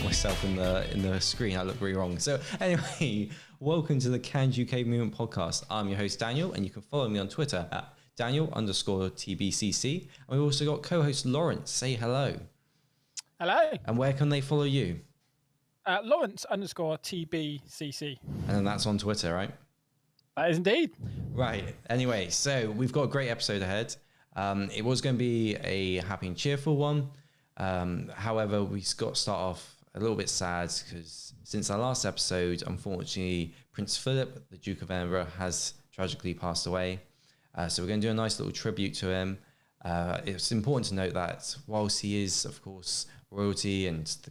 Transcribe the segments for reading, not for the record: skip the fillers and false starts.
Myself in the screen. I look really wrong. So anyway, welcome to the CANZUK Movement Podcast. I'm your host Daniel, and you can follow me on Twitter at Daniel_TBCC. And we've also got co-host Laurence. Say hello. Hello. And where can they follow you? Laurence_TBCC. And then that's on Twitter, right? That is indeed. Right. Anyway, so we've got a great episode ahead. It was going to be a happy and cheerful one. However, we got to start off a little bit sad because since our last episode, unfortunately, Prince Philip, the Duke of Edinburgh, has tragically passed away. So we're going to do a nice little tribute to him. It's important to note that whilst he is, of course, royalty and the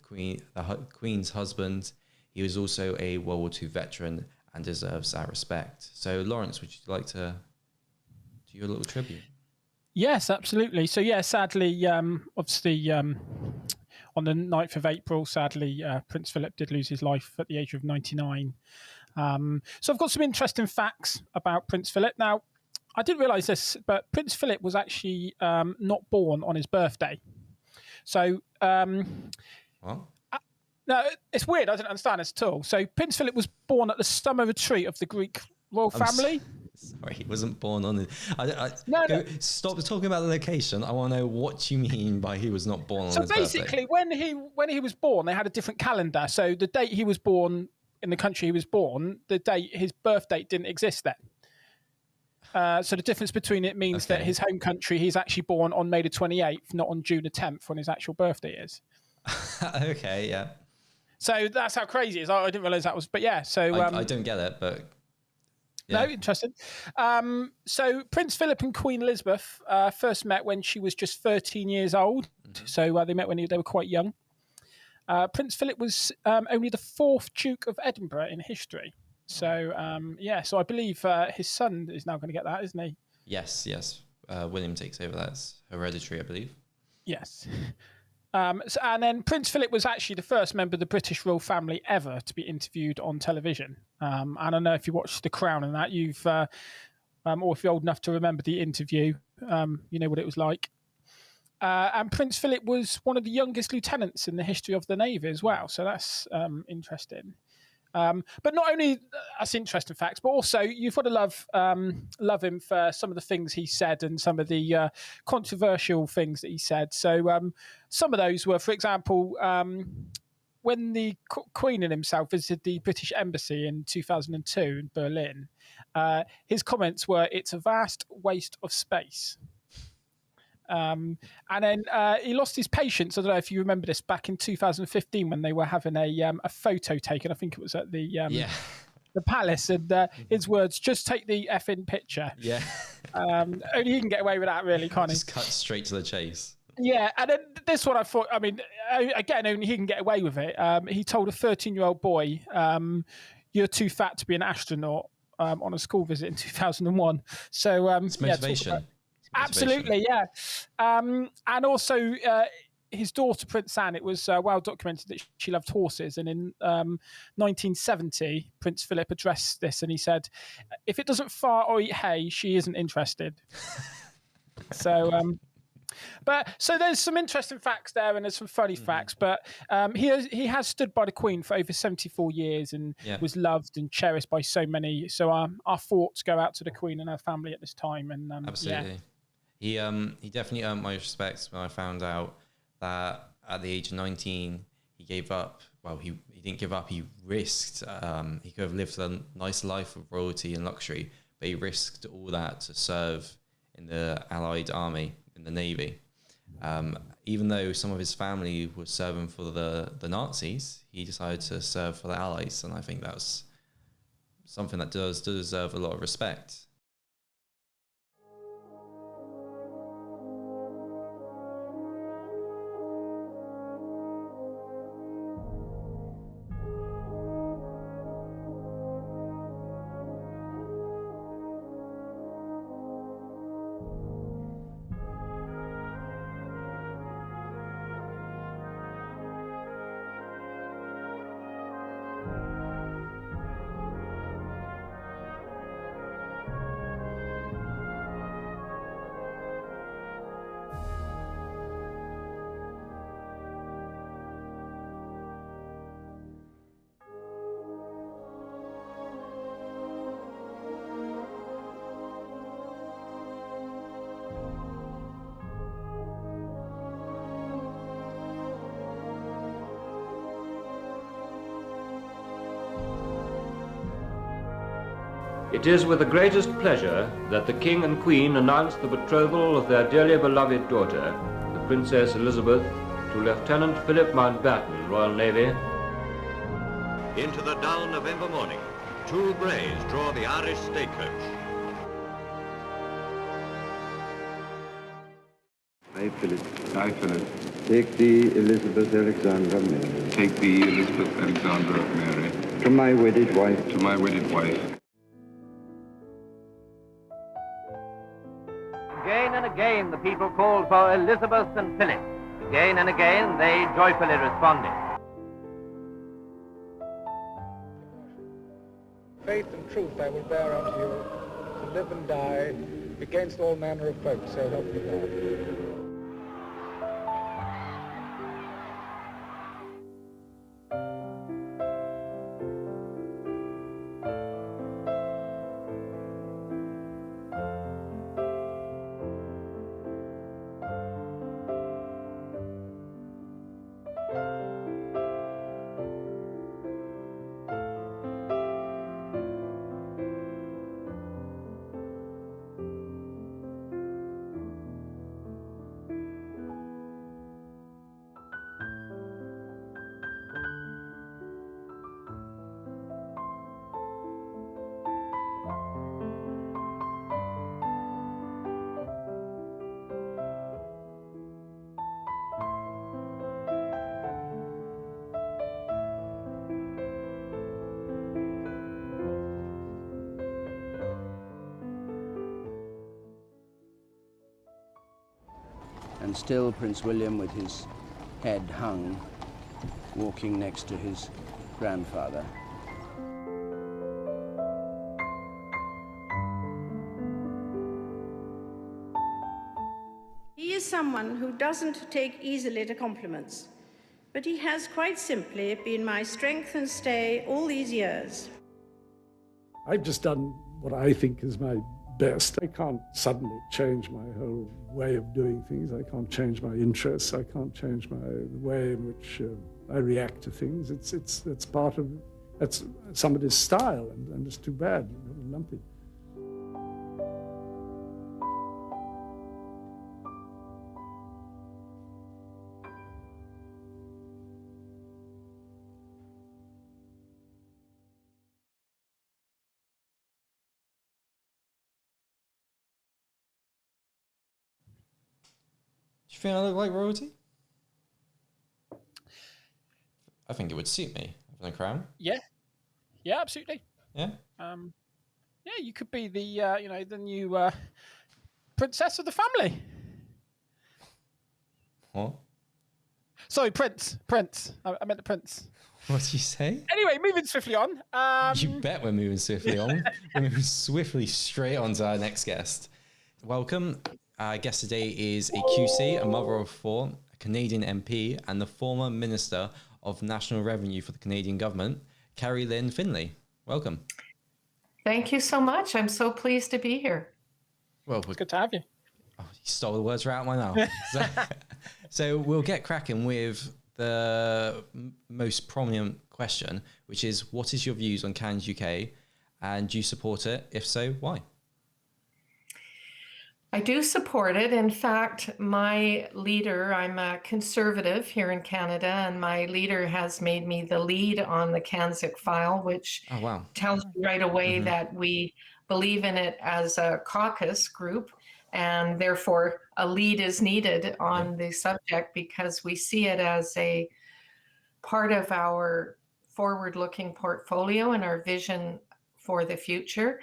Queen's husband, he was also a World War II veteran and deserves our respect. So, Laurence, would you like to do your little tribute? Yes, absolutely. So, yeah, sadly, obviously, on the 9th of April, sadly, Prince Philip did lose his life at the age of 99. So I've got some interesting facts about Prince Philip. Now, I didn't realise this, but Prince Philip was actually not born on his birthday. So, What? No, it's weird. I didn't understand this at all. So Prince Philip was born at the summer retreat of the Greek royal family. Sorry, he wasn't born on it. No. Stop talking about the location. I want to know what you mean by he was not born on his birthday. So basically, when he was born, they had a different calendar. So the date he was born in the country he was born, his birth date didn't exist then. So the difference between it means that his home country, he's actually born on May the 28th, not on June the 10th when his actual birthday is. Okay, yeah. So that's how crazy it is. I didn't realise that was, but yeah. So I don't get it, but. Yeah. No, interesting. So Prince Philip and Queen Elizabeth first met when she was just 13 years old. Mm-hmm. So they met when they were quite young. Prince Philip was only the 4th Duke of Edinburgh in history. So, so I believe his son is now going to get that, isn't he? Yes. William takes over. That's hereditary, I believe. Yes. And then Prince Philip was actually the first member of the British royal family ever to be interviewed on television. And I don't know if you watched The Crown and that, or if you're old enough to remember the interview, you know what it was like. And Prince Philip was one of the youngest lieutenants in the history of the Navy as well. So that's interesting. But not only that's interesting facts, but also you've got to love him for some of the things he said and some of the controversial things that he said. So some of those were, for example, when the Queen and himself visited the British Embassy in 2002 in Berlin, his comments were, "It's a vast waste of space." And then he lost his patience. I don't know if you remember this back in 2015 when they were having a photo taken. I think it was at the palace, and his words, "Just take the effing picture." Yeah. Only he can get away with that, really, can't he? Just cut straight to the chase. Yeah, and then this one I thought, I mean, again, only he can get away with it. He told a 13-year-old boy, "You're too fat to be an astronaut," on a school visit in 2001. So it's motivation. Absolutely, yeah. And also his daughter, Prince Anne, it was well documented that she loved horses. And in 1970, Prince Philip addressed this and he said, "If it doesn't fart or eat hay, she isn't interested." So there's some interesting facts there and there's some funny facts. But he has stood by the Queen for over 74 years and was loved and cherished by so many. So our thoughts go out to the Queen and her family at this time. And absolutely. Yeah. He definitely earned my respect when I found out that at the age of 19 he gave up. Well, he didn't give up. He risked. He could have lived a nice life of royalty and luxury, but he risked all that to serve in the Allied army, in the Navy. Even though some of his family was serving for the Nazis, he decided to serve for the Allies, and I think that's something that does deserve a lot of respect. It is with the greatest pleasure that the King and Queen announce the betrothal of their dearly beloved daughter, the Princess Elizabeth, to Lieutenant Philip Mountbatten, Royal Navy. Into the dull November morning, two greys draw the Irish stagecoach. I, Philip. I, Philip. Take thee, Elizabeth Alexandra Mary. Take thee, Elizabeth Alexandra Mary. To my wedded wife. To my wedded wife. Again and again the people called for Elizabeth and Philip. Again and again they joyfully responded. Faith and truth I will bear unto you, to live and die against all manner of folk, so help me God. And still Prince William, with his head hung, walking next to his grandfather. He is someone who doesn't take easily to compliments, but he has quite simply been my strength and stay all these years. I've just done what I think is my best. I can't suddenly change my whole way of doing things. I can't change my interests. I can't change the way in which I react to things. That's part of, that's somebody's style, and it's too bad, lumpy. Do you think I look like royalty? I think it would suit me having a crown. Yeah, absolutely. Yeah. Yeah, you could be the the new princess of the family. What? Sorry, prince. I meant the prince. What did you say? Anyway, moving swiftly on. You bet we're moving swiftly on. We're moving swiftly straight on to our next guest. Welcome. Our guest today is a QC, a mother of four, a Canadian MP, and the former Minister of National Revenue for the Canadian government, Kerry-Lynne Findlay. Welcome. Thank you so much. I'm so pleased to be here. Well, it's good to have you. Oh, you stole the words right out of my mouth. So we'll get cracking with the most prominent question, which is, what is your views on CANZ UK, and do you support it? If so, why? I do support it. In fact, my leader, I'm a conservative here in Canada, and my leader has made me the lead on the CANZUK file, which tells you right away that we believe in it as a caucus group, and therefore a lead is needed on the subject because we see it as a part of our forward-looking portfolio and our vision for the future.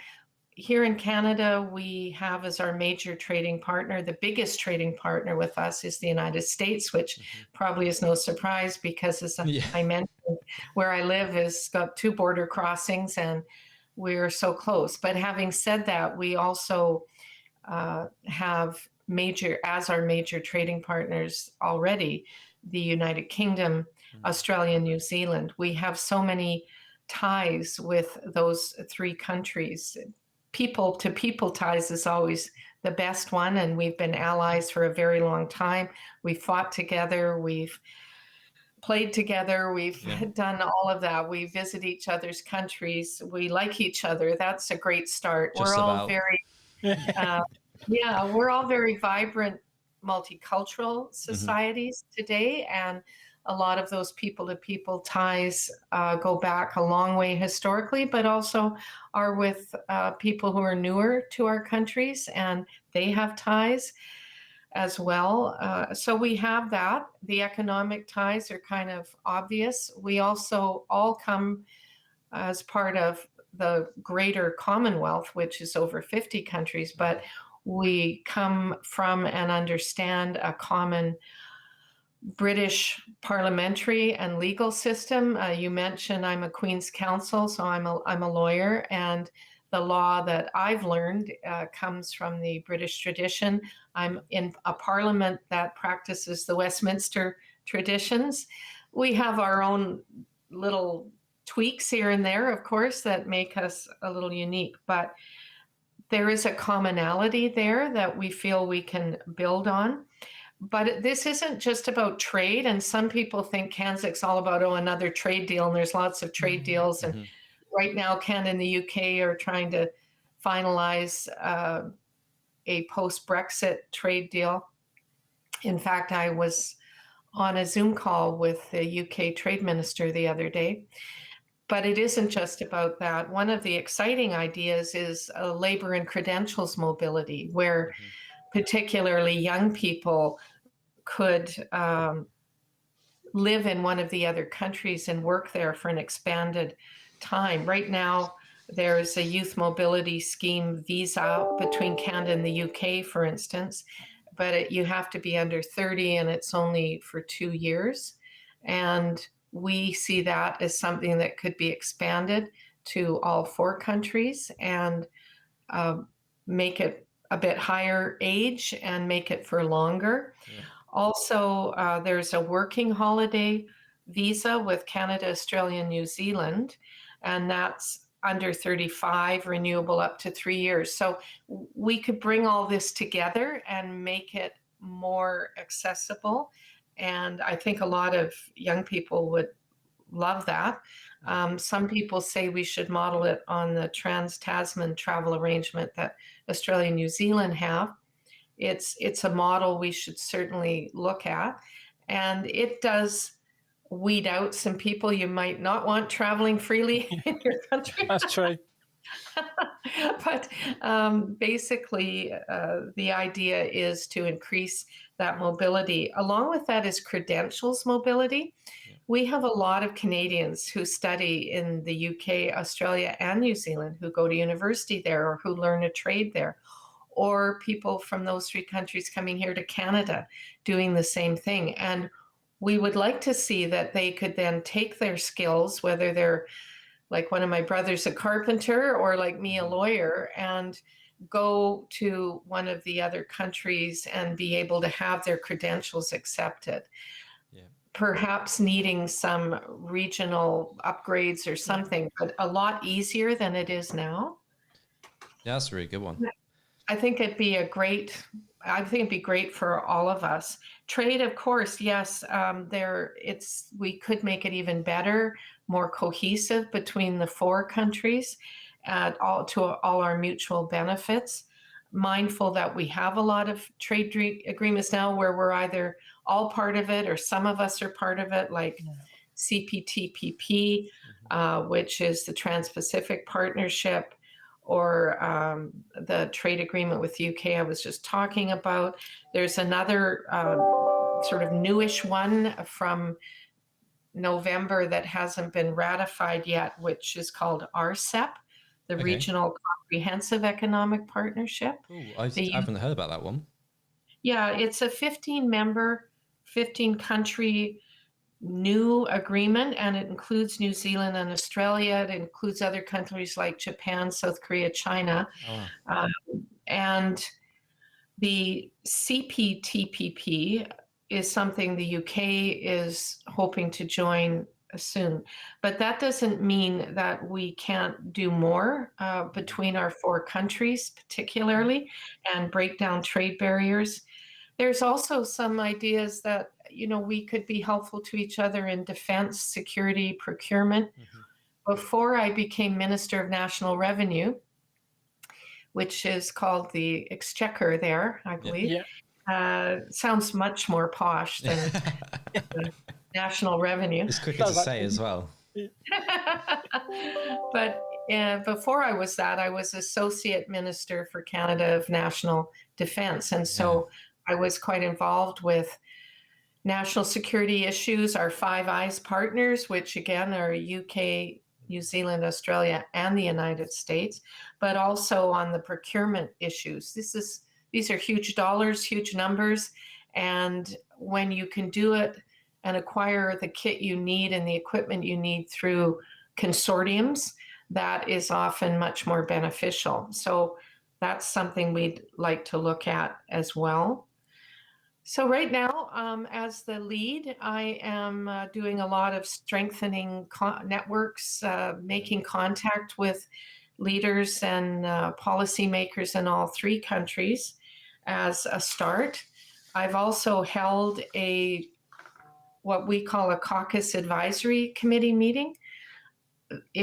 Here in Canada, we have as our major trading partner, the biggest trading partner with us is the United States, which probably is no surprise because, as I mentioned, where I live is got 2 border crossings and we're so close. But having said that, we also have as our major trading partners already, the United Kingdom, Australia, New Zealand. We have so many ties with those 3 countries. People-to-people ties is always the best one, and we've been allies for a very long time. We fought together. We've played together. We've done all of that. We visit each other's countries. We like each other. That's a great start. We're all very, we're all very vibrant, multicultural societies today. And a lot of those people-to-people ties go back a long way historically, but also are with people who are newer to our countries, and they have ties as well. So we have that. The economic ties are kind of obvious. We also all come as part of the greater Commonwealth, which is over 50 countries, but we come from and understand a common British parliamentary and legal system. You mentioned I'm a Queen's Counsel, so I'm a lawyer, and the law that I've learned comes from the British tradition. I'm in a parliament that practices the Westminster traditions. We have our own little tweaks here and there, of course, that make us a little unique, but there is a commonality there that we feel we can build on. But this isn't just about trade, and some people think CANZUK's all about, another trade deal, and there's lots of trade deals, and right now, Canada and the UK are trying to finalize a post-Brexit trade deal. In fact, I was on a Zoom call with the UK Trade Minister the other day. But it isn't just about that. One of the exciting ideas is labor and credentials mobility, where particularly young people could live in one of the other countries and work there for an expanded time. Right now, there's a youth mobility scheme visa between Canada and the UK, for instance, but you have to be under 30 and it's only for 2 years. And we see that as something that could be expanded to all 4 countries and make it a bit higher age and make it for longer. Also, there's a working holiday visa with Canada, Australia, and New Zealand, and that's under 35, renewable up to 3 years. So we could bring all this together and make it more accessible. And I think a lot of young people would love that. Some people say we should model it on the Trans-Tasman travel arrangement that Australia and New Zealand have. It's a model we should certainly look at. And it does weed out some people you might not want traveling freely in your country. That's true. But basically, the idea is to increase that mobility. Along with that is credentials mobility. We have a lot of Canadians who study in the UK, Australia, and New Zealand who go to university there or who learn a trade there, or people from those 3 countries coming here to Canada doing the same thing. And we would like to see that they could then take their skills, whether they're like one of my brothers, a carpenter, or like me, a lawyer, and go to one of the other countries and be able to have their credentials accepted. Perhaps needing some regional upgrades or something, but a lot easier than it is now. Yeah, that's a really good one. I think it'd be great for all of us. Trade, of course, yes, we could make it even better, more cohesive between the 4 countries, to all our mutual benefits. Mindful that we have a lot of trade agreements now where we're either all part of it or some of us are part of it, like CPTPP, which is the Trans-Pacific Partnership, or the trade agreement with the UK I was just talking about. There's another sort of newish one from November that hasn't been ratified yet, which is called RCEP, the Regional Comprehensive Economic Partnership. Ooh, I haven't heard about that one. Yeah, it's a 15-member, 15-country new agreement, and it includes New Zealand and Australia. It includes other countries like Japan, South Korea, China. And the CPTPP is something the UK is hoping to join soon. But that doesn't mean that we can't do more between our 4 countries, particularly, and break down trade barriers. There's also some ideas that, we could be helpful to each other in defense, security, procurement. Before I became Minister of National Revenue, which is called the Exchequer there, I believe. Sounds much more posh than National Revenue. It's quicker to say as well. But before I was that, I was Associate Minister for Canada of National Defence. And so I was quite involved with national security issues, our Five Eyes partners, which again are UK, New Zealand, Australia, and the United States, but also on the procurement issues. These are huge dollars, huge numbers. And when you can do it and acquire the kit you need and the equipment you need through consortiums, that is often much more beneficial. So that's something we'd like to look at as well. So right now, as the lead, I am doing a lot of strengthening networks, making contact with leaders and policymakers in all three countries as a start. I've also held what we call a caucus advisory committee meeting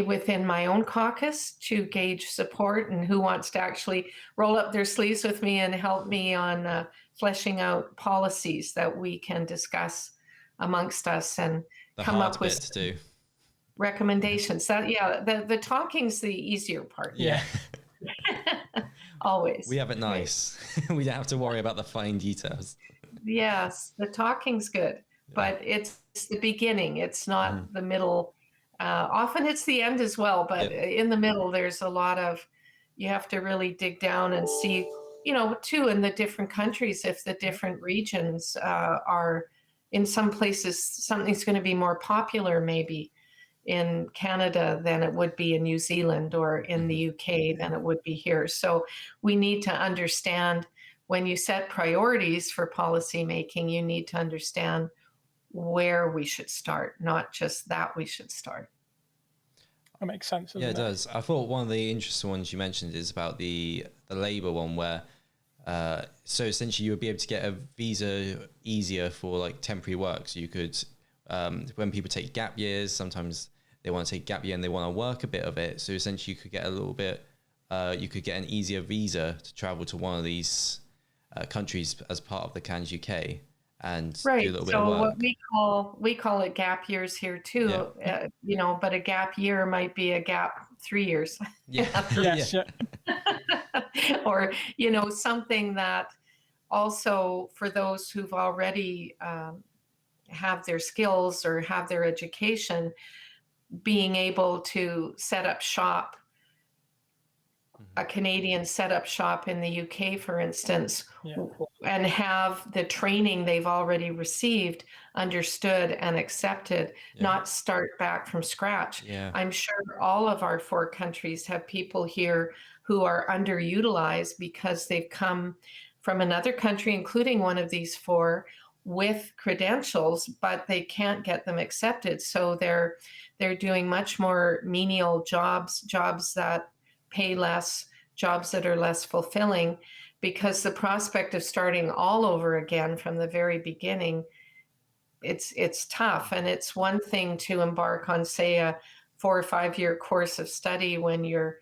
within my own caucus to gauge support and who wants to actually roll up their sleeves with me and help me on fleshing out policies that we can discuss amongst us and come up with recommendations. The talking's the easier part. Yeah. Always. We have it nice. We don't have to worry about the fine details. Yes, the talking's good, but it's the beginning. It's not the middle. Often it's the end as well, but in the middle, there's a lot of, you have to really dig down and see, too, in the different countries, if the different regions are, in some places, something's going to be more popular maybe in Canada than it would be in New Zealand, or in the UK than it would be here. So we need to understand, when you set priorities for policy making, you need to understand where we should start, not just that we should start. That makes sense. Yeah, it does. I thought one of the interesting ones you mentioned is about the Labour one, where so essentially you would be able to get a visa easier for like temporary work. So you could, when people take gap years, sometimes they want to take gap year and they want to work a bit of it. So essentially you could get a little bit, you could get an easier visa to travel to one of these countries as part of the CANZUK UK and do a little bit of work. What we call it gap years here too, but a gap year might be a gap 3 years. Or, something that also for those who've already have their skills or have their education, being able to set up shop, a Canadian set up shop in the UK, for instance, and have the training they've already received understood and accepted, not start back from scratch. I'm sure all of our 4 countries have people here who are underutilized because they've come from another country, including one of these 4, with credentials, but they can't get them accepted. So they're doing much more menial jobs that pay less, jobs that are less fulfilling, because the prospect of starting all over again from the very beginning, it's tough. And it's one thing to embark on, say, a 4 or 5 year course of study when you're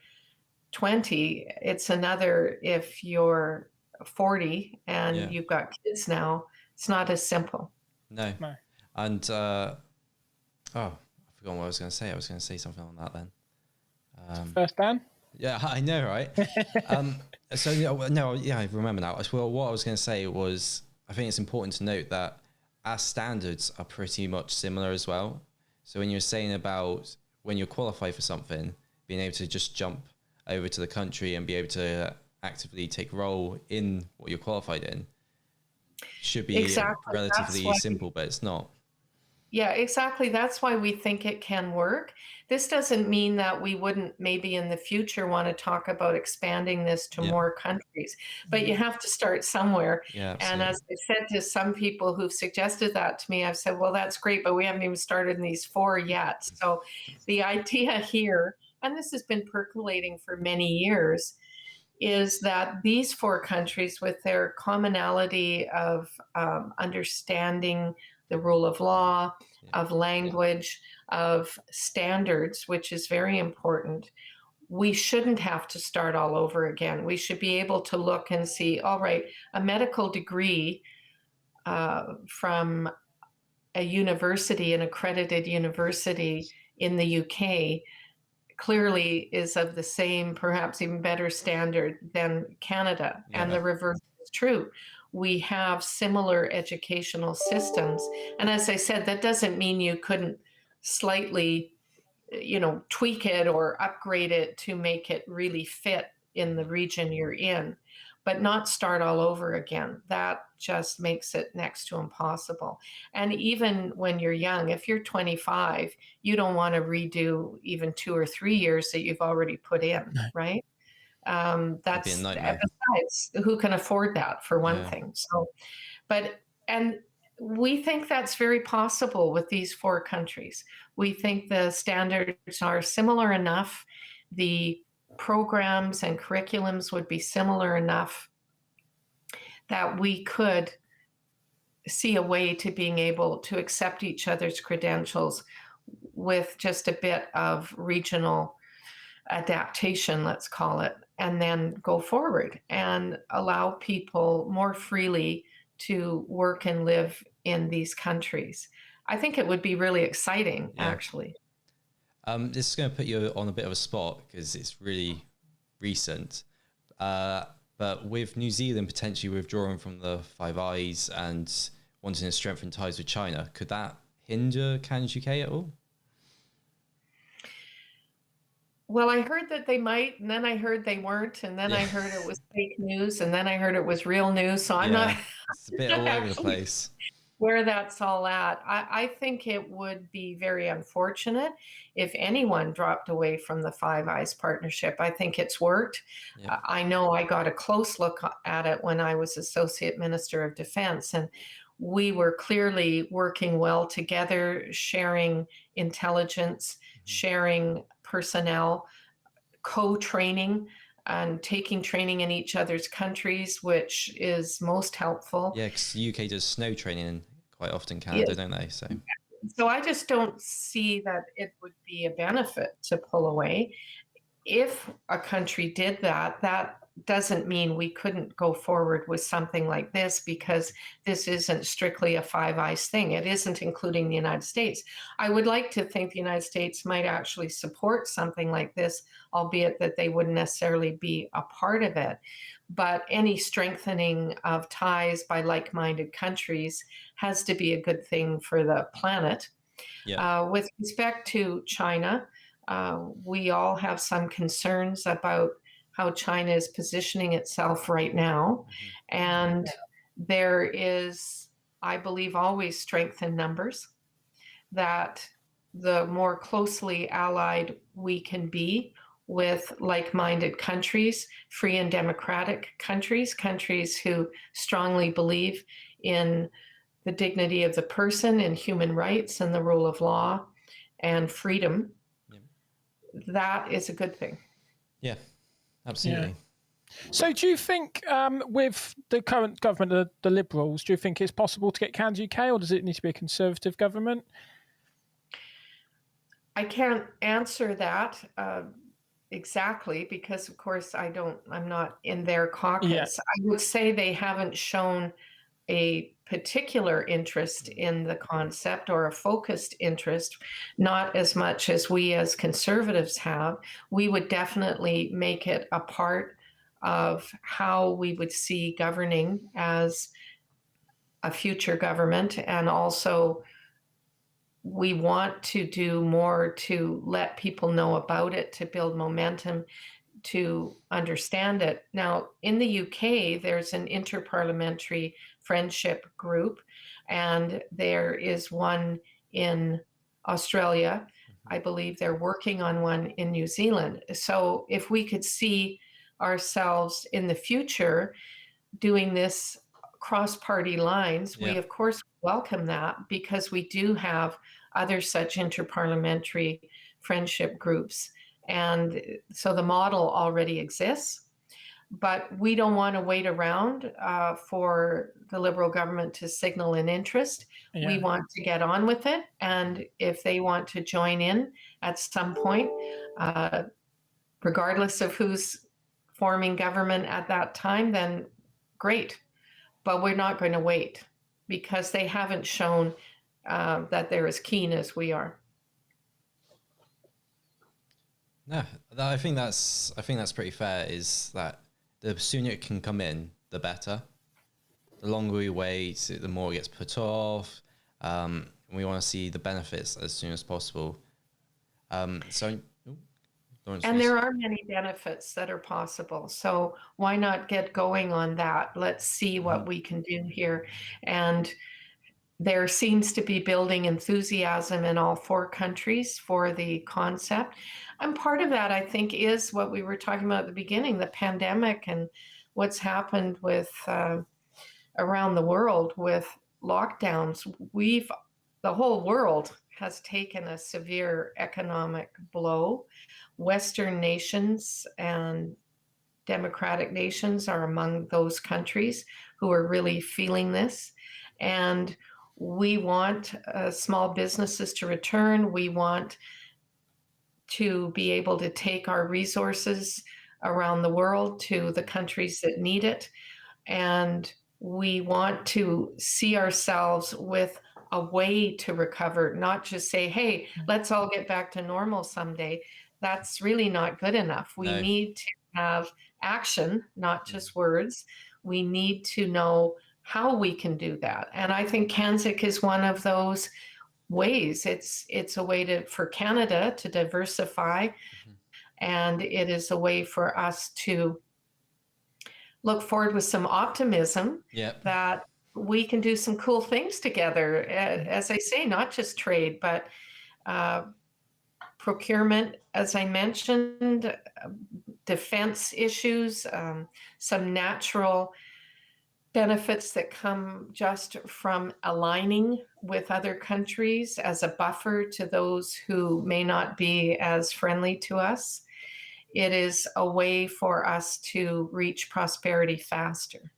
20. It's another if you're 40 and you've got kids now. It's not as simple. No. And I forgot what I was going to say. I was going to say something on that then. First, Dan? Yeah, I know, right? I remember now. Well, what I was going to say was, I think it's important to note that our standards are pretty much similar as well. So when you're saying about when you're qualified for something, being able to just jump over to the country and be able to actively take role in what you're qualified in should be relatively simple, but it's not. Yeah, exactly. That's why we think it can work. This doesn't mean that we wouldn't maybe in the future want to talk about expanding this to more countries, but you have to start somewhere. And as I said to some people who've suggested that to me, I've said, well, that's great, but we haven't even started in these 4 yet. So the idea here, and this has been percolating for many years, is that these 4 countries, with their commonality of understanding the rule of law, of language, of standards, which is very important, we shouldn't have to start all over again. We should be able to look and see, all right, a medical degree from a university, an accredited university in the UK, clearly is of the same, perhaps even better standard than Canada. Yeah. And the reverse is true. We have similar educational systems. And as I said, that doesn't mean you couldn't slightly, tweak it or upgrade it to make it really fit in the region you're in, but not start all over again. That just makes it next to impossible. And even when you're young, if you're 25, you don't want to redo even 2 or 3 years that you've already put in, right? That's besides, who can afford that, for one thing. So, and we think that's very possible with these 4 countries. We think the standards are similar enough. The programs and curriculums would be similar enough that we could see a way to being able to accept each other's credentials with just a bit of regional adaptation, let's call it, and then go forward and allow people more freely to work and live in these countries. I think it would be really exciting, actually. This is going to put you on a bit of a spot because it's really recent. But with New Zealand potentially withdrawing from the Five Eyes and wanting to strengthen ties with China, could that hinder CANZUK at all? Well, I heard that they might, and then I heard they weren't, and then I heard it was fake news, and then I heard it was real news. So I'm not. It's a bit all over the place. Where that's all at. I think it would be very unfortunate if anyone dropped away from the Five Eyes partnership. I think it's worked. Yeah. I know I got a close look at it when I was Associate Minister of Defense, and we were clearly working well together, sharing intelligence, sharing personnel, co-training, and taking training in each other's countries, which is most helpful. Yeah, because the UK does snow training quite often in Canada, don't they? So I just don't see that it would be a benefit to pull away. If a country did that, that doesn't mean we couldn't go forward with something like this, because this isn't strictly a Five Eyes thing. It isn't including the United States. I would like to think the United States might actually support something like this, albeit that they wouldn't necessarily be a part of it. But any strengthening of ties by like-minded countries has to be a good thing for the planet. Yeah. With respect to China, we all have some concerns about how China is positioning itself right now. And there is, I believe, always strength in numbers, that the more closely allied we can be with like-minded countries, free and democratic countries, countries who strongly believe in the dignity of the person and human rights and the rule of law and freedom, that is a good thing. Yeah. Absolutely. Yeah. So do you think with the current government, the Liberals, do you think it's possible to get CANZUK, or does it need to be a Conservative government? I can't answer that exactly because, of course, I'm not in their caucus. Yeah. I would say they haven't shown a particular interest in the concept or a focused interest, not as much as we as Conservatives have. We would definitely make it a part of how we would see governing as a future government. And also we want to do more to let people know about it, to build momentum, to understand it. Now, in the UK, there's an interparliamentary friendship group, and there is one in Australia. I believe they're working on one in New Zealand. So if we could see ourselves in the future doing this cross-party lines, we of course welcome that, because we do have other such interparliamentary friendship groups. And so the model already exists. but we don't want to wait around for the Liberal government to signal an interest. Yeah. We want to get on with it. And if they want to join in at some point, regardless of who's forming government at that time, then great. But we're not going to wait because they haven't shown that they're as keen as we are. No, I think that's pretty fair. Is that the sooner it can come in, the better. The longer we wait, the more it gets put off. We want to see the benefits as soon as possible. Laurence, and there are many benefits that are possible. So why not get going on that? Let's see what we can do here. And there seems to be building enthusiasm in all 4 countries for the concept. And part of that, I think, is what we were talking about at the beginning, the pandemic and what's happened with around the world with lockdowns. The whole world has taken a severe economic blow. Western nations and democratic nations are among those countries who are really feeling this. And we want small businesses to return. We want to be able to take our resources around the world to the countries that need it. And we want to see ourselves with a way to recover, not just say, hey, let's all get back to normal someday. That's really not good enough. We need to have action, not just words. We need to know how we can do that. And I think CANZUK is one of those ways. It's a way for Canada to diversify, and it is a way for us to look forward with some optimism that we can do some cool things together. As I say, not just trade, but procurement, as I mentioned, defense issues, some natural benefits that come just from aligning with other countries as a buffer to those who may not be as friendly to us. It is a way for us to reach prosperity faster.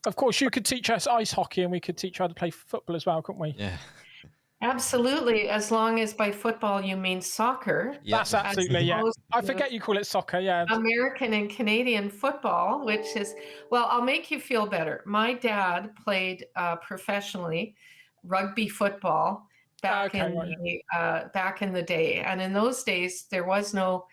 Of course, you could teach us ice hockey and we could teach you how to play football as well, couldn't we? Yeah. Absolutely, as long as by football you mean soccer. Yep. That's absolutely, I forget you call it soccer, American and Canadian football, which is, well, I'll make you feel better. My dad played professionally rugby football back in the day. And in those days, there was no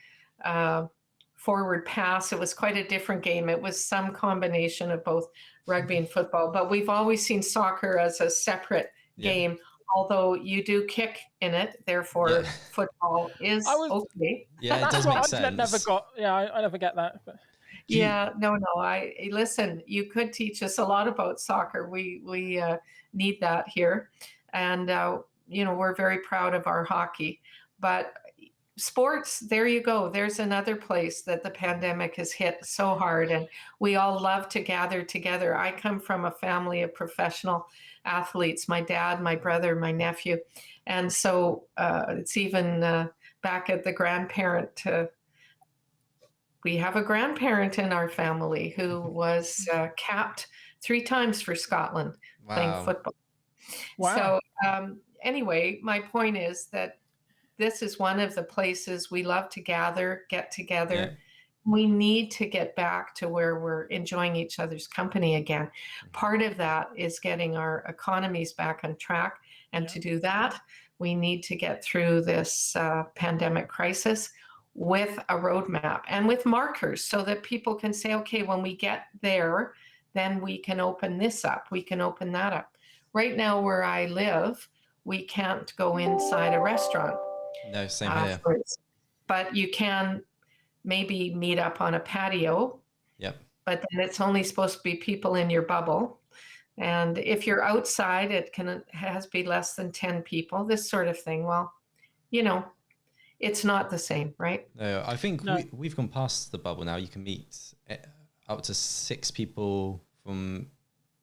forward pass. It was quite a different game. It was some combination of both rugby and football. But we've always seen soccer as a separate game. Although you do kick in it, therefore football is okay. Yeah, it does make sense. I never get that. But. Listen, you could teach us a lot about soccer. We need that here. And, we're very proud of our hockey. But sports, there you go. There's another place that the pandemic has hit so hard. And we all love to gather together. I come from a family of professional athletes, my dad, my brother, my nephew. And so it's even back at the grandparent. We have a grandparent in our family who was capped 3 times for Scotland playing football. Wow. So anyway, my point is that this is one of the places we love to get together. Yeah. We need to get back to where we're enjoying each other's company again. Part of that is getting our economies back on track. And to do that, we need to get through this pandemic crisis with a roadmap and with markers so that people can say, okay, when we get there, then we can open this up. We can open that up. Right now where I live, we can't go inside a restaurant. No, same here. But you can maybe meet up on a patio. Yep. But then it's only supposed to be people in your bubble. And if you're outside, it has to be less than 10 people, this sort of thing. Well, it's not the same, right? No, I think we've gone past the bubble now. You can meet up to 6 people from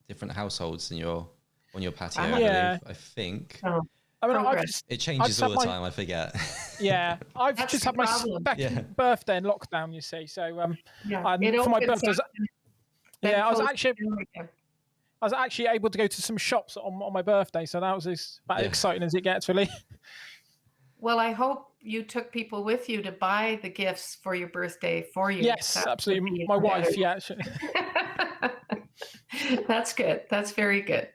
different households on your patio, I think. I mean, it changes all the time. I forget. Yeah, I've just had my second birthday in lockdown. You see, so for my birthday, I was actually able to go to some shops on my birthday, so that was about exciting as it gets, really. Well, I hope you took people with you to buy the gifts for your birthday for you. Yes, absolutely. My wife, yeah. Actually. That's good. That's very good.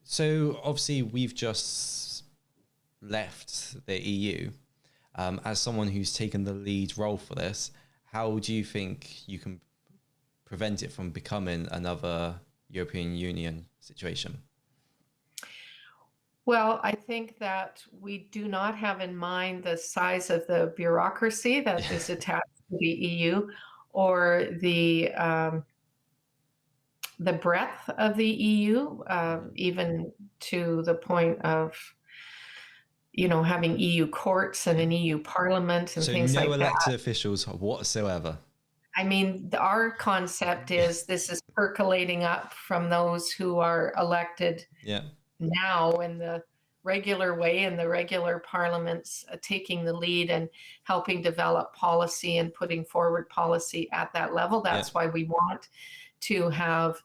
So obviously we've just left the EU. As someone who's taken the lead role for this, how do you think you can prevent it from becoming another European Union situation? Well, I think that we do not have in mind the size of the bureaucracy that is attached to the EU, or the breadth of the EU, even to the point of, having EU courts and an EU parliament and things like that. So no elected officials whatsoever. I mean, our concept is this is percolating up from those who are elected now in the regular way, in the regular parliaments, taking the lead and helping develop policy and putting forward policy at that level. That's why we want to have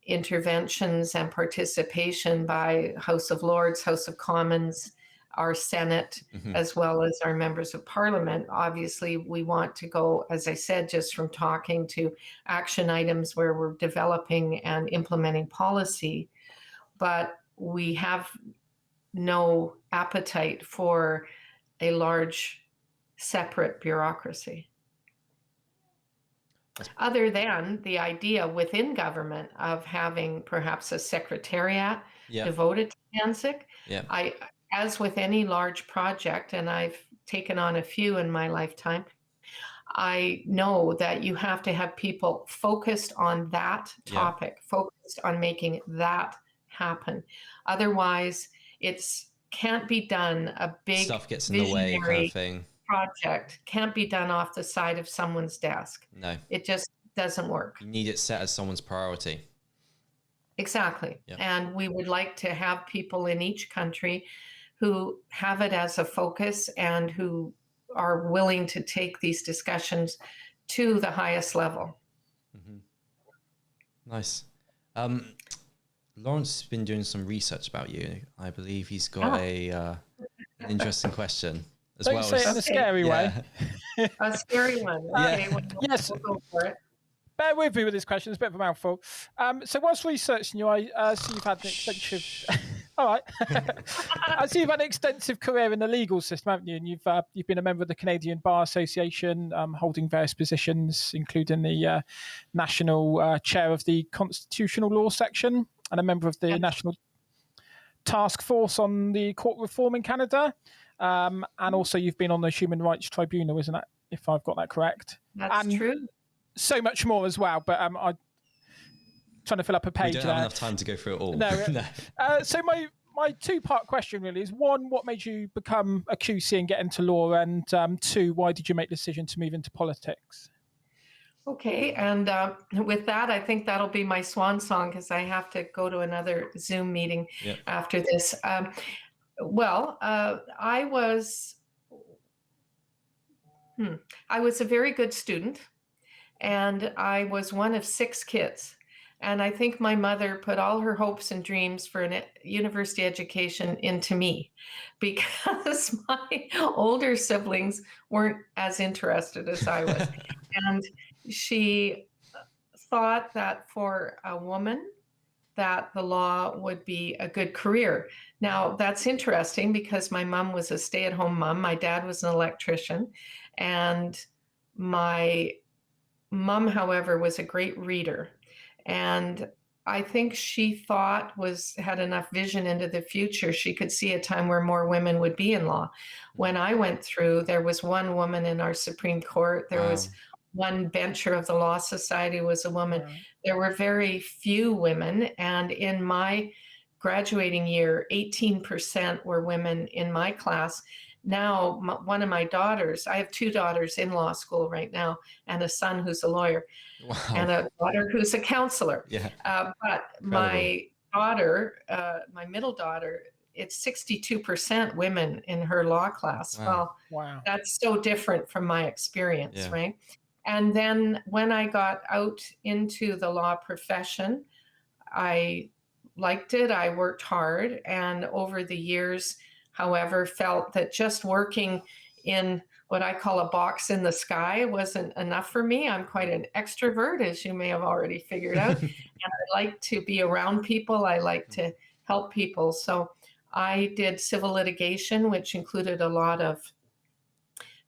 interventions and participation by House of Lords, House of Commons, our Senate, as well as our members of Parliament. Obviously, we want to go, as I said, just from talking to action items where we're developing and implementing policy, but we have no appetite for a large separate bureaucracy. Other than the idea within government of having perhaps a secretariat devoted to CANZUK. As with any large project, and I've taken on a few in my lifetime, I know that you have to have people focused on that topic, focused on making that happen. Otherwise, can't be done. A big stuff gets in the way kind of thing. Project can't be done off the side of someone's desk. No. It just doesn't work. You need it set as someone's priority. Exactly. Yep. And we would like to have people in each country who have it as a focus and who are willing to take these discussions to the highest level. Nice. Laurence has been doing some research about you. I believe he's got an interesting question. Don't say it in a scary way. A scary one. Okay, yes. We'll go for it. Bear with me with this question. It's a bit of a mouthful. So whilst researching you, I see you've had an extensive... All right. I see you've had an extensive career in the legal system, haven't you? And you've been a member of the Canadian Bar Association, holding various positions, including the national chair of the Constitutional Law Section and a member of the National Task Force on the Court Reform in Canada. And also you've been on the Human Rights Tribunal, isn't it? If I've got that correct. That's true. So much more as well, but I'm trying to fill up a page. We don't have enough time to go through it all. No. So my two-part question really is, one, what made you become a QC and get into law? And two, why did you make the decision to move into politics? Okay, and with that, I think that'll be my swan song because I have to go to another Zoom meeting after this. I was a very good student, and I was one of 6 kids. And I think my mother put all her hopes and dreams for a university education into me because my older siblings weren't as interested as I was. And she thought that for a woman, that the law would be a good career. Now, that's interesting because my mom was a stay-at-home mom. My dad was an electrician. And my mom, however, was a great reader. And I think she had enough vision into the future. She could see a time where more women would be in law. When I went through, there was one woman in our Supreme Court. There was one bencher of the Law Society was a woman. Right. There were very few women. And in my graduating year, 18% were women in my class. Now, one of my daughters, I have 2 daughters in law school right now, and a son who's a lawyer, and a daughter who's a counselor. Yeah. But my daughter, my middle daughter, it's 62% women in her law class. Wow. Well, that's so different from my experience, right? And then when I got out into the law profession, I liked it. I worked hard. And over the years, however, felt that just working in what I call a box in the sky wasn't enough for me. I'm quite an extrovert, as you may have already figured out. And I like to be around people. I like to help people. So I did civil litigation, which included a lot of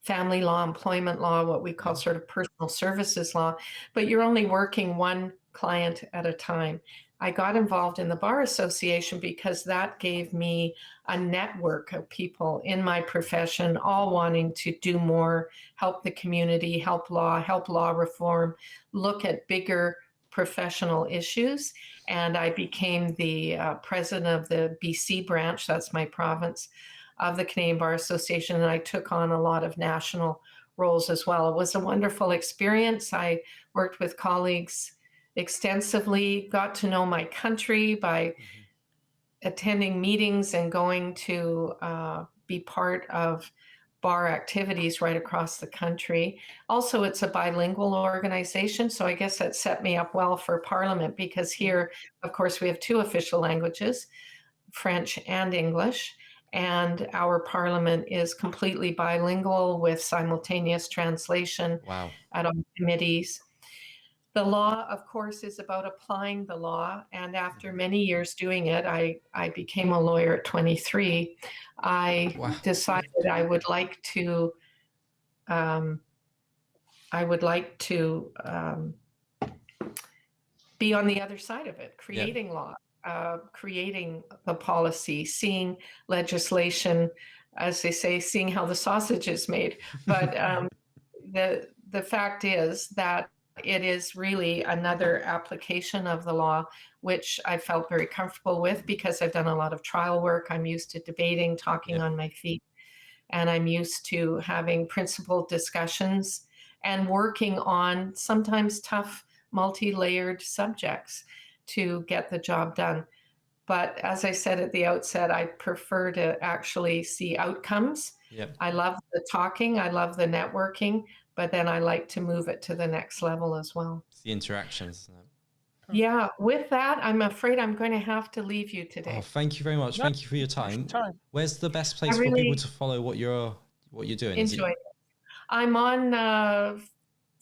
family law, employment law, what we call sort of personal services law. But you're only working one client at a time. I got involved in the Bar Association because that gave me a network of people in my profession, all wanting to do more, help the community, help law reform, look at bigger professional issues. And I became the president of the BC branch, that's my province, of the Canadian Bar Association. And I took on a lot of national roles as well. It was a wonderful experience. I worked with colleagues extensively, got to know my country by attending meetings and going to be part of bar activities right across the country. Also, it's a bilingual organization, so I guess that set me up well for Parliament, because here, of course, we have two official languages, French and English, and our Parliament is completely bilingual with simultaneous translation at all committees. The law, of course, is about applying the law. And after many years doing it, I became a lawyer at 23. I decided I would like to be on the other side of it, creating law, creating the policy, seeing legislation, as they say, seeing how the sausage is made. But the fact is that it is really another application of the law, which I felt very comfortable with because I've done a lot of trial work. I'm used to debating, talking on my feet, and I'm used to having principled discussions and working on sometimes tough, multi-layered subjects to get the job done. But as I said at the outset, I prefer to actually see outcomes. I love the talking, I love the networking, but then I like to move it to the next level as well. It's the interactions. Yeah, with that, I'm afraid I'm going to have to leave you today. Oh, thank you very much. Thank you for your time. Where's the best place for people to follow what you're doing? Enjoy it. I'm on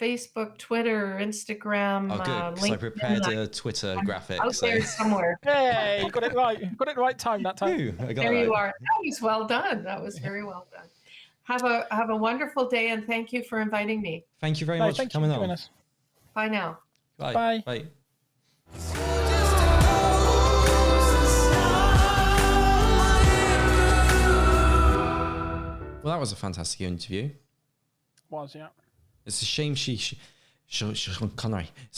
Facebook, Twitter, Instagram. Oh, good, because I prepared a Twitter graphic. Out there somewhere. Hey, you got it right. You got it right time that time. There you are. That was well done. That was very well done. Have a wonderful day, and thank you for inviting me. Thank you very much for coming on. Bye now. Bye. Bye. Bye. Well, that was a fantastic interview. Yeah. It's a shame it's a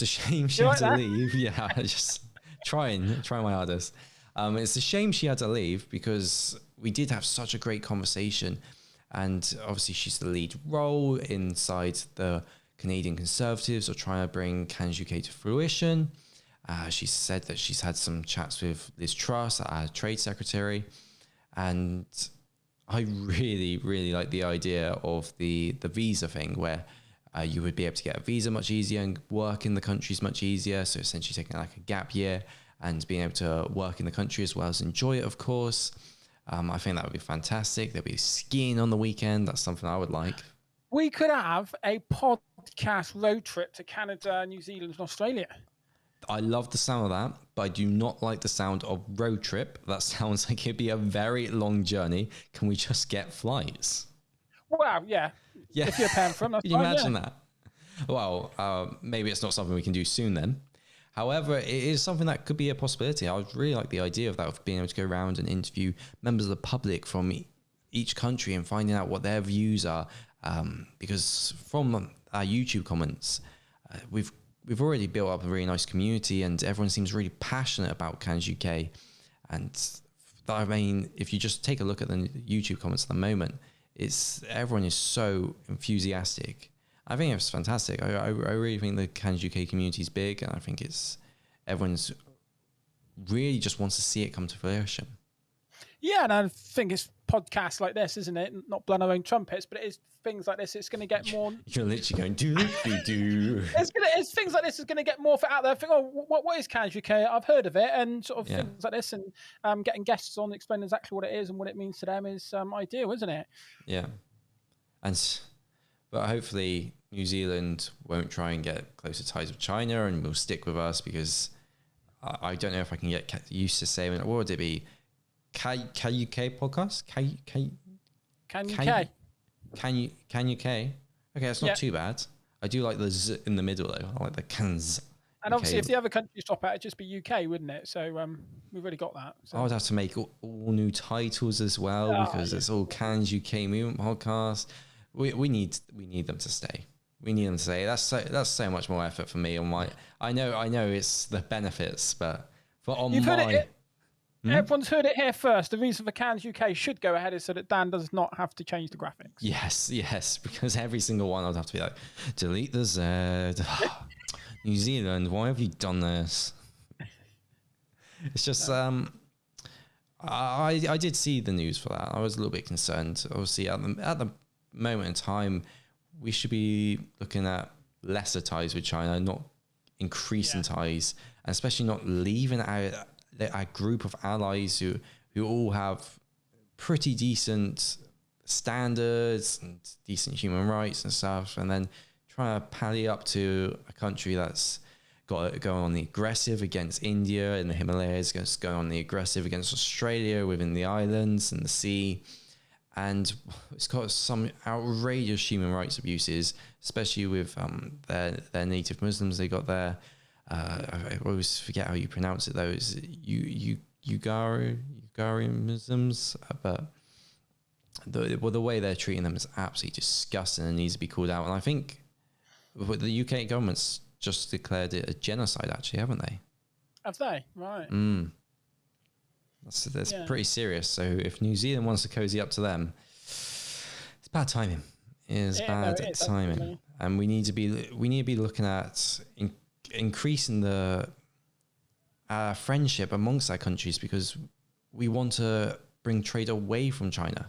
shame she had to leave. Yeah, just trying my hardest. It's a shame she had to leave because we did have such a great conversation, and obviously she's the lead role inside the Canadian Conservatives are trying to bring CANZUK UK to fruition. She said that she's had some chats with Liz Truss, our trade secretary, and I really, really like the idea of the visa thing where you would be able to get a visa much easier and work in the countries much easier. So essentially taking like a gap year and being able to work in the country as well as enjoy it, of course. I think that would be fantastic. There'll be skiing on the weekend. That's something I would like. We could have a podcast road trip to Canada, New Zealand, and Australia. I love the sound of that, but I do not like the sound of road trip. That sounds like it'd be a very long journey. Can we just get flights? Well, yeah. If you're paying for them, can you imagine that? Well, maybe it's not something we can do soon then. However, it is something that could be a possibility. I would really like the idea of that, of being able to go around and interview members of the public from each country and finding out what their views are. Because from our YouTube comments, we've already built up a really nice community and everyone seems really passionate about CANZUK UK. And I mean, if you just take a look at the YouTube comments at the moment, everyone is so enthusiastic. I think it's fantastic. I really think the CANZUK UK community is big, and I think everyone's really just wants to see it come to fruition. Yeah, and I think it's podcasts like this, isn't it? Not blowing our own trumpets, but it is things like this. It's going to get more. You're literally going do. It's things like this is going to get more out there. Think, what is CANZUK? I've heard of it, and sort of things like this, and getting guests on, explaining exactly what it is and what it means to them is ideal, isn't it? Yeah, but hopefully New Zealand won't try and get closer ties with China, and will stick with us, because I don't know if I can get used to saying, what would it be? CANZUK podcast? CANZUK? Okay, that's not too bad. I do like the Z in the middle, though. I like the cans. And obviously, if the other countries drop out, it'd just be UK, wouldn't it? So we've already got that. So. I would have to make all new titles as well, because it's all CANZUK Movement Podcast. We need them to stay. We need them to stay. That's so much more effort for me on my. I know it's the benefits, but everyone's heard it here first. The reason for CANZUK should go ahead is so that Dan does not have to change the graphics. Yes, because every single one I'd have to be like, delete the Z. New Zealand, why have you done this? It's just I did see the news for that. I was a little bit concerned. Obviously, at the moment in time, we should be looking at lesser ties with China, not increasing ties, and especially not leaving out a group of allies who all have pretty decent standards and decent human rights and stuff, and then trying to pally up to a country that's got going on the aggressive against India in the Himalayas, going on the aggressive against Australia within the islands and the sea. And it's got some outrageous human rights abuses, especially with their native Muslims they got there. I always forget how you pronounce it, though. It's Uyghur Muslims, but the way they're treating them is absolutely disgusting and needs to be called out. And I think the UK government's just declared it a genocide, actually, haven't they? Have they? Right. That's pretty serious. So if New Zealand wants to cozy up to them, it's bad timing. It is bad timing, absolutely. And we need to be looking at increasing the friendship amongst our countries, because we want to bring trade away from China.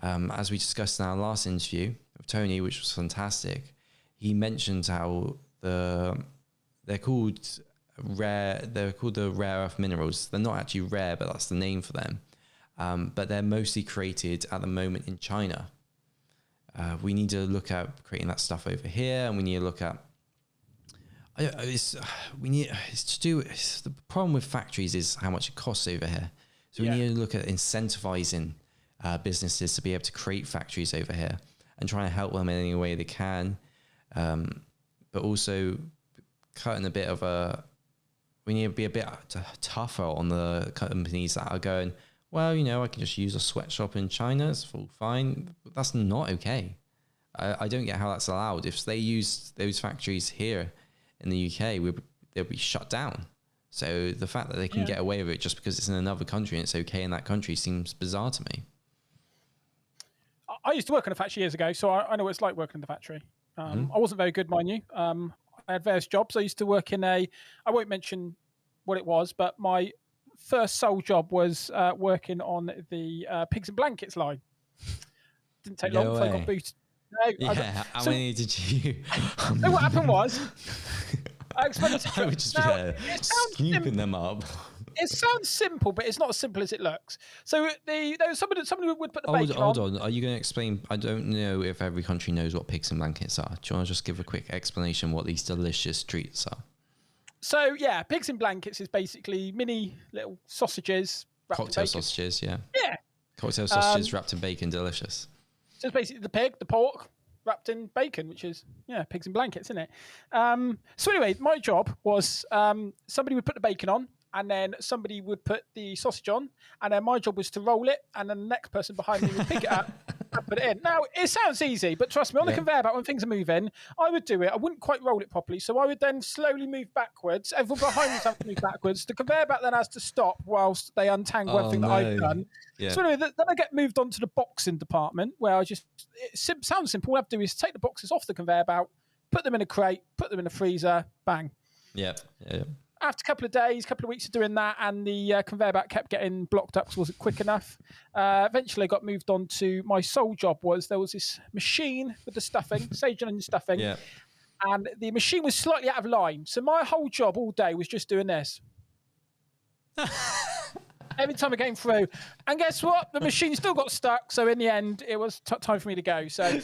As we discussed in our last interview with Tony, which was fantastic, he mentioned how they're called the rare earth minerals. They're not actually rare, but that's the name for them. But they're mostly created at the moment in China. We need to look at creating that stuff over here, and we need to look at. The problem with factories is how much it costs over here. So we need to look at incentivizing businesses to be able to create factories over here and trying to help them in any way they can. But also cutting a bit of we need to be a bit tougher on the companies that are going, well, I can just use a sweatshop in China, it's all fine. But that's not okay. I don't get how that's allowed. If they use those factories here in the UK, they'll be shut down. So the fact that they can get away with it just because it's in another country and it's okay in that country seems bizarre to me. I used to work in a factory years ago, so I know what it's like working in the factory. I wasn't very good, mind you. I had various jobs. I used to work in I won't mention what it was, but my first sole job was working on the pigs and blankets line. Didn't take long before I got booted. No, how many did you? So what happened was, I explained it. I would just be scooping them up. It sounds simple, but it's not as simple as it looks. So there was somebody would put the bacon Hold on. Are you going to explain? I don't know if every country knows what pigs and blankets are. Do you want to just give a quick explanation what these delicious treats are? So pigs and blankets is basically mini little sausages. Cocktail sausages, yeah. Yeah. Cocktail sausages wrapped in bacon, delicious. So it's basically the pork wrapped in bacon, which is pigs and blankets, isn't it? So anyway, my job was somebody would put the bacon on, and then somebody would put the sausage on, and then my job was to roll it, and then the next person behind me would pick it up and put it in. Now, it sounds easy, but trust me, on the conveyor belt, when things are moving, I would do it. I wouldn't quite roll it properly, so I would then slowly move backwards. Everyone behind me would have to move backwards. The conveyor belt then has to stop whilst they untangle everything that I've done. Yeah. So anyway, then I get moved on to the boxing department, where it sounds simple. All I have to do is take the boxes off the conveyor belt, put them in a crate, put them in a freezer, bang. Yeah. after a couple of days, couple of weeks of doing that, and the conveyor belt kept getting blocked up because it wasn't quick enough. Eventually I got moved on to my sole job there was this machine with the stuffing, sage onion stuffing. Yeah. And the machine was slightly out of line. So my whole job all day was just doing this. Every time I came through. And guess what? The machine still got stuck. So in the end, it was time for me to go. So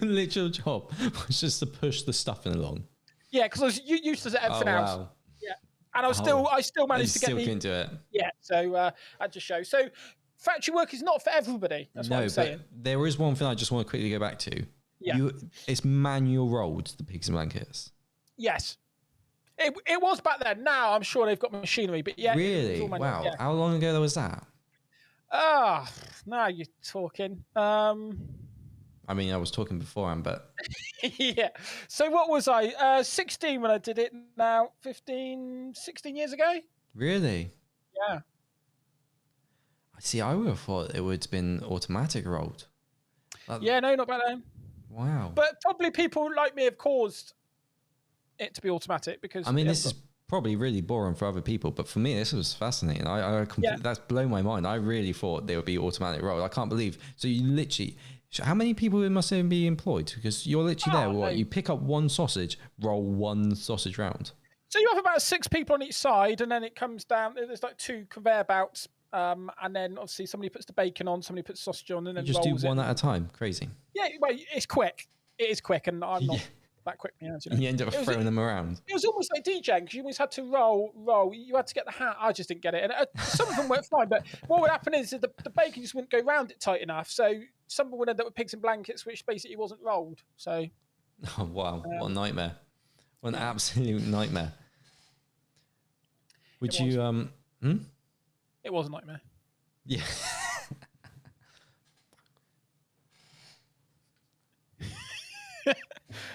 literal job was just to push the stuffing along. Yeah, because I was used to everything else. Wow. Yeah. And I still managed to get still couldn't do it. Yeah, so that just shows. So factory work is not for everybody. That's what I'm saying. But there is one thing I just want to quickly go back to. Yeah. It's manual rolled, the pigs and blankets. Yes. It was back then. Now I'm sure they've got machinery, but yeah. Really? Wow. Yeah. How long ago was that? Now you're talking. I mean, I was talking beforehand, but... Yeah. So what was I? 16 when I did it. Now 16 years ago. Really? Yeah. See, I would have thought it would have been automatic rolled. Yeah, no, not back then. Wow. But probably people like me have caused it to be automatic because... I mean, this is probably really boring for other people, but for me, this was fascinating. That's blown my mind. I really thought they would be automatic rolled. I can't believe. So you literally... How many people must even be employed? Because you're literally there. What, you pick up one sausage, roll one sausage round. So you have about 6 people on each side, and then it comes down. There's like 2 conveyor belts, and then obviously somebody puts the bacon on, somebody puts sausage on, and then you just rolls do one at a time. Crazy. Yeah, well, it's quick. It is quick, and I'm not that quick. You know. You end up throwing them around. It was almost like DJing because you always had to roll. You had to get the hat. I just didn't get it, and some of them worked fine. But what would happen is that the bacon just wouldn't go round it tight enough, so some would end up with pigs and blankets, which basically wasn't rolled. So. Oh wow! What a nightmare! What an absolute nightmare! Would you It was a nightmare. Yeah.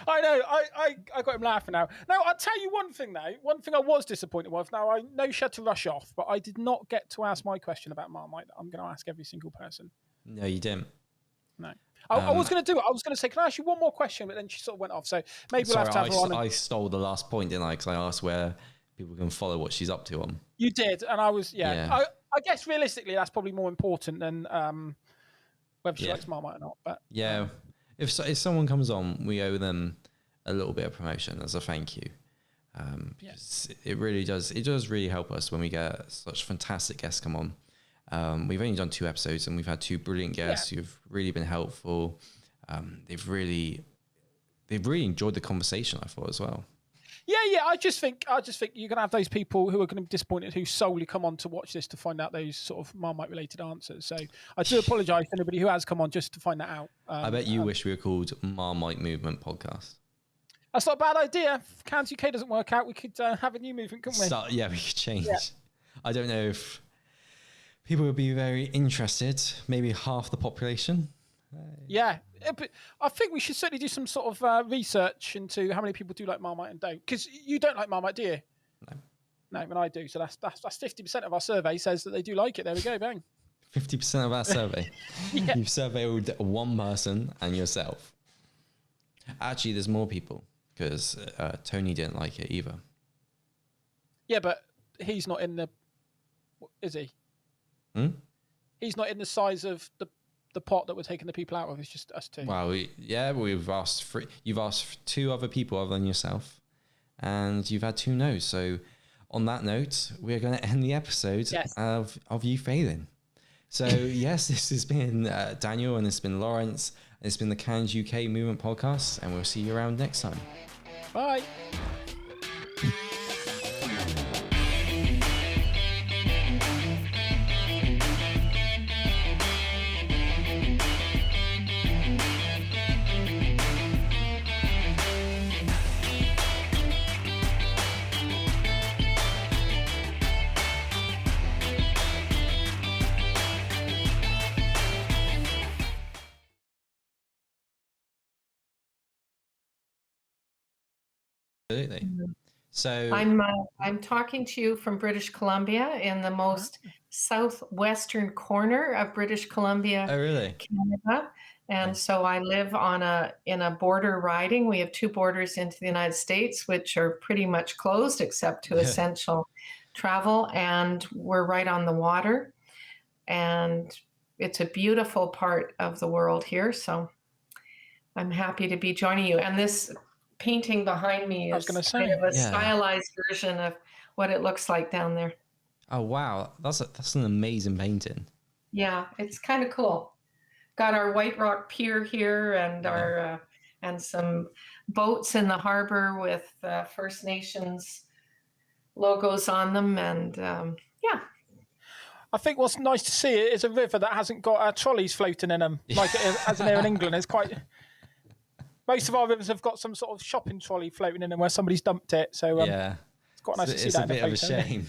I know. I got him laughing now. Now, I'll tell you one thing, though. One thing I was disappointed with. Now, I know she had to rush off, but I did not get to ask my question about Marmite. I'm going to ask every single person. No, you didn't. No. I was going to do it. I was going to say, can I ask you one more question? But then she sort of went off. So maybe we'll have to have her on. I stole the last point, didn't I? Because I asked where people can follow what she's up to on. You did. And I was, I guess realistically, that's probably more important than whether she likes Marmite or not. But yeah. If someone comes on, we owe them a little bit of promotion as a thank you. It really does. It does really help us when we get such fantastic guests come on. We've only done 2 episodes, and we've had 2 brilliant guests who've really been helpful. They've really enjoyed the conversation, I thought, as well. Yeah. I just think you're going to have those people who are going to be disappointed who solely come on to watch this to find out those sort of Marmite-related answers. So I do apologise to anybody who has come on just to find that out. I bet you wish we were called Marmite Movement Podcast. That's not a bad idea. If CANZUK UK doesn't work out, we could have a new movement, couldn't we? We could change. Yeah. I don't know if people would be very interested. Maybe half the population. Yeah, but I think we should certainly do some sort of research into how many people do like Marmite and don't. Because you don't like Marmite, do you? No, and I do. So that's 50% of our survey says that they do like it. There we go, bang. 50% of our survey. Yeah. You've surveyed one person and yourself. Actually, there's more people because Tony didn't like it either. Yeah, but he's not in the... Is he? He's not in the size of the pot that we're taking the people out of. It's just us 2. Well, we've asked you've asked 2 other people other than yourself, and you've had 2 no's. So on that note, we're going to end the episode of you failing. So yes, this has been Daniel, and it's been Laurence, and it's been the CANZUK UK Movement Podcast, and we'll see you around next time. Bye. Absolutely. So I'm talking to you from British Columbia in the most southwestern corner of British Columbia, oh really? Canada. And so I live in a border riding. We have 2 borders into the United States, which are pretty much closed except to essential travel. And we're right on the water. And it's a beautiful part of the world here. So I'm happy to be joining you. And this painting behind me is kind of a stylized version of what it looks like down there. Oh, wow. That's an amazing painting. Yeah, it's kind of cool. Got our White Rock Pier here and our and some boats in the harbor with First Nations logos on them. And I think what's nice to see is a river that hasn't got trolleys floating in them, like it has here in England. It's quite... Most of our rivers have got some sort of shopping trolley floating in them where somebody's dumped it. So it's quite nice to see that in a photo. It's a bit of a shame.